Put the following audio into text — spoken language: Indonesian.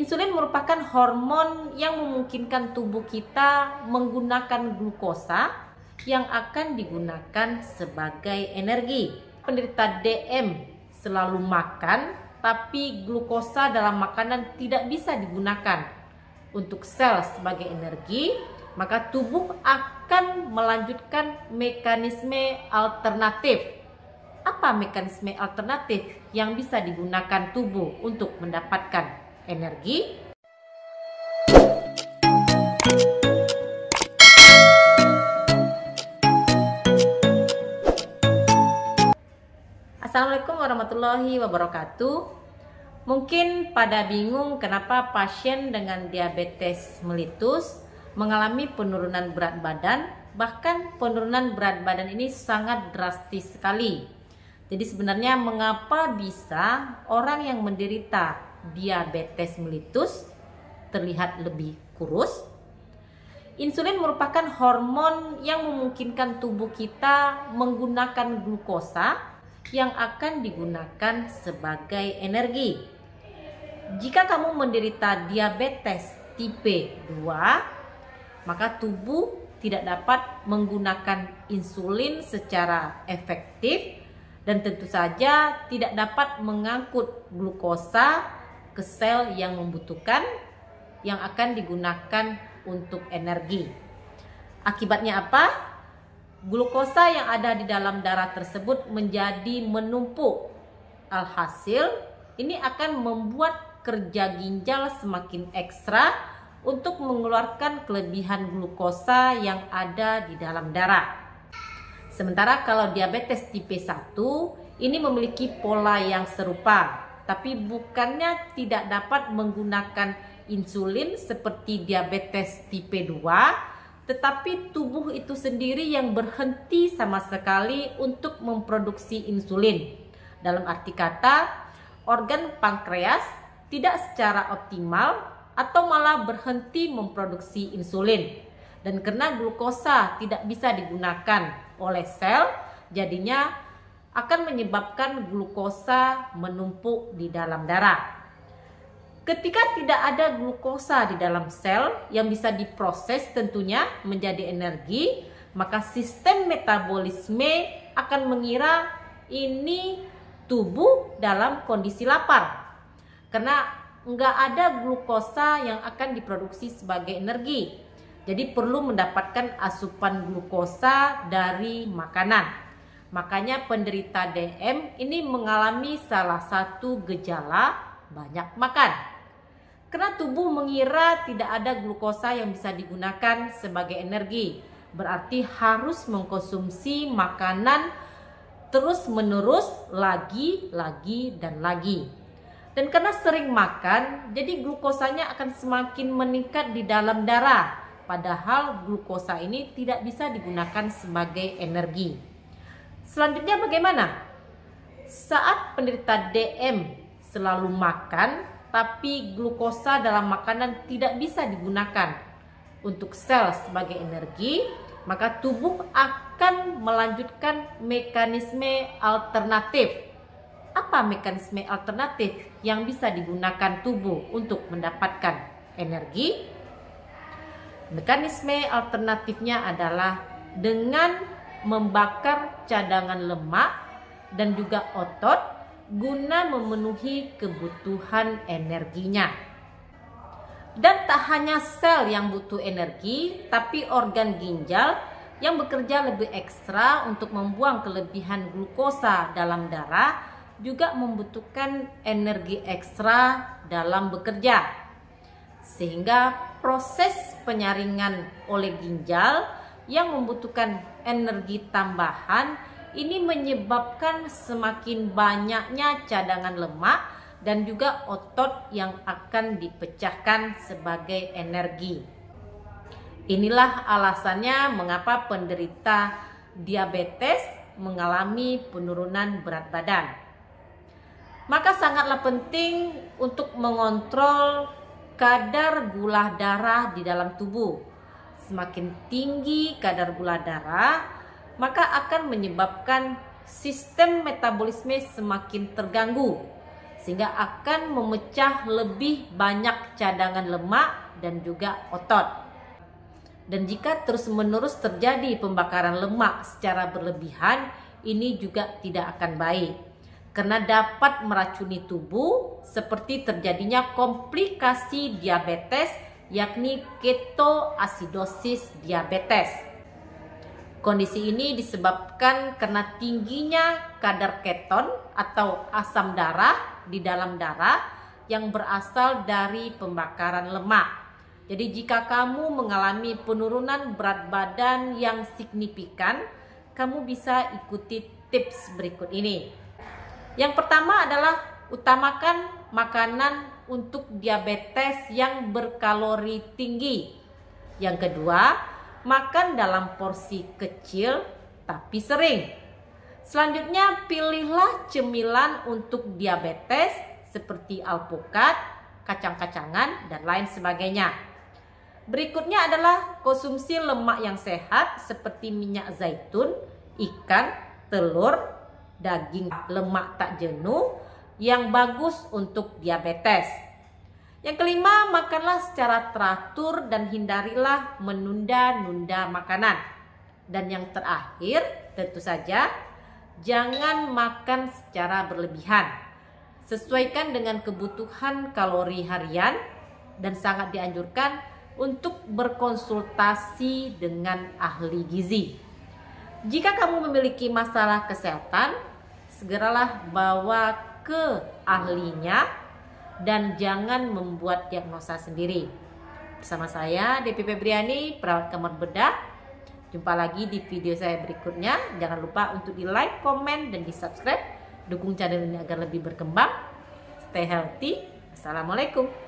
Insulin merupakan hormon yang memungkinkan tubuh kita menggunakan glukosa yang akan digunakan sebagai energi. Penderita DM selalu makan, tapi glukosa dalam makanan tidak bisa digunakan untuk sel sebagai energi, maka tubuh akan melanjutkan mekanisme alternatif. Apa mekanisme alternatif yang bisa digunakan tubuh untuk mendapatkan energi? Assalamualaikum warahmatullahi wabarakatuh. Mungkin pada bingung kenapa pasien dengan diabetes mellitus mengalami penurunan berat badan, bahkan penurunan berat badan ini sangat drastis sekali. Jadi sebenarnya mengapa bisa orang yang menderita diabetes mellitus terlihat lebih kurus? Insulin merupakan hormon yang memungkinkan tubuh kita menggunakan glukosa yang akan digunakan sebagai energi. Jika kamu menderita diabetes tipe 2, maka tubuh tidak dapat menggunakan insulin secara efektif dan tentu saja tidak dapat mengangkut glukosa ke sel yang membutuhkan, yang akan digunakan untuk energi. Akibatnya apa? Glukosa yang ada di dalam darah tersebut menjadi menumpuk. Alhasil, ini akan membuat kerja ginjal semakin ekstra untuk mengeluarkan kelebihan glukosa yang ada di dalam darah. Sementara kalau diabetes tipe 1 ini memiliki pola yang serupa, tapi bukannya tidak dapat menggunakan insulin seperti diabetes tipe 2, tetapi tubuh itu sendiri yang berhenti sama sekali untuk memproduksi insulin. Dalam arti kata, organ pankreas tidak secara optimal atau malah berhenti memproduksi insulin. Dan karena glukosa tidak bisa digunakan oleh sel, jadinya akan menyebabkan glukosa menumpuk di dalam darah. Ketika tidak ada glukosa di dalam sel yang bisa diproses tentunya menjadi energi, maka sistem metabolisme akan mengira ini tubuh dalam kondisi lapar. Karena nggak ada glukosa yang akan diproduksi sebagai energi. Jadi perlu mendapatkan asupan glukosa dari makanan. Makanya penderita DM ini mengalami salah satu gejala banyak makan. Karena tubuh mengira tidak ada glukosa yang bisa digunakan sebagai energi. Berarti harus mengkonsumsi makanan terus-menerus lagi, dan lagi. Dan karena sering makan, jadi glukosanya akan semakin meningkat di dalam darah. Padahal glukosa ini tidak bisa digunakan sebagai energi. Selanjutnya bagaimana? Saat penderita DM selalu makan, tapi glukosa dalam makanan tidak bisa digunakan untuk sel sebagai energi, maka tubuh akan melanjutkan mekanisme alternatif. Apa mekanisme alternatif yang bisa digunakan tubuh untuk mendapatkan energi? Mekanisme alternatifnya adalah dengan membakar cadangan lemak dan juga otot guna memenuhi kebutuhan energinya. Dan tak hanya sel yang butuh energi, tapi organ ginjal yang bekerja lebih ekstra untuk membuang kelebihan glukosa dalam darah juga membutuhkan energi ekstra dalam bekerja. Sehingga proses penyaringan oleh ginjal yang membutuhkan energi tambahan ini menyebabkan semakin banyaknya cadangan lemak dan juga otot yang akan dipecahkan sebagai energi. Inilah alasannya mengapa penderita diabetes mengalami penurunan berat badan. Maka sangatlah penting untuk mengontrol kadar gula darah di dalam tubuh. Semakin tinggi kadar gula darah, maka akan menyebabkan sistem metabolisme semakin terganggu, sehingga akan memecah lebih banyak cadangan lemak dan juga otot. Dan jika terus-menerus terjadi pembakaran lemak secara berlebihan, ini juga tidak akan baik karena dapat meracuni tubuh seperti terjadinya komplikasi diabetes, yakni ketoasidosis diabetes. Kondisi ini disebabkan karena tingginya kadar keton atau asam darah di dalam darah yang berasal dari pembakaran lemak. Jadi jika kamu mengalami penurunan berat badan yang signifikan, kamu bisa ikuti tips berikut ini. Yang pertama adalah utamakan makanan untuk diabetes yang berkalori tinggi. Yang kedua, makan dalam porsi kecil tapi sering. Selanjutnya, pilihlah cemilan untuk diabetes seperti alpukat, kacang-kacangan, dan lain sebagainya. Berikutnya adalah konsumsi lemak yang sehat seperti minyak zaitun, ikan, telur, daging lemak tak jenuh yang bagus untuk diabetes. Yang kelima, makanlah secara teratur dan hindarilah menunda-nunda makanan. Dan yang terakhir, tentu saja, jangan makan secara berlebihan. Sesuaikan dengan kebutuhan kalori harian dan sangat dianjurkan untuk berkonsultasi dengan ahli gizi. Jika kamu memiliki masalah kesehatan, segeralah bawa ke ahlinya dan jangan membuat diagnosa sendiri. Bersama saya Devi Febriani, perawat kamar bedah. Jumpa lagi di video saya berikutnya. Jangan lupa untuk di like, komen, dan di subscribe. Dukung channel ini agar lebih berkembang. Stay healthy. Assalamualaikum.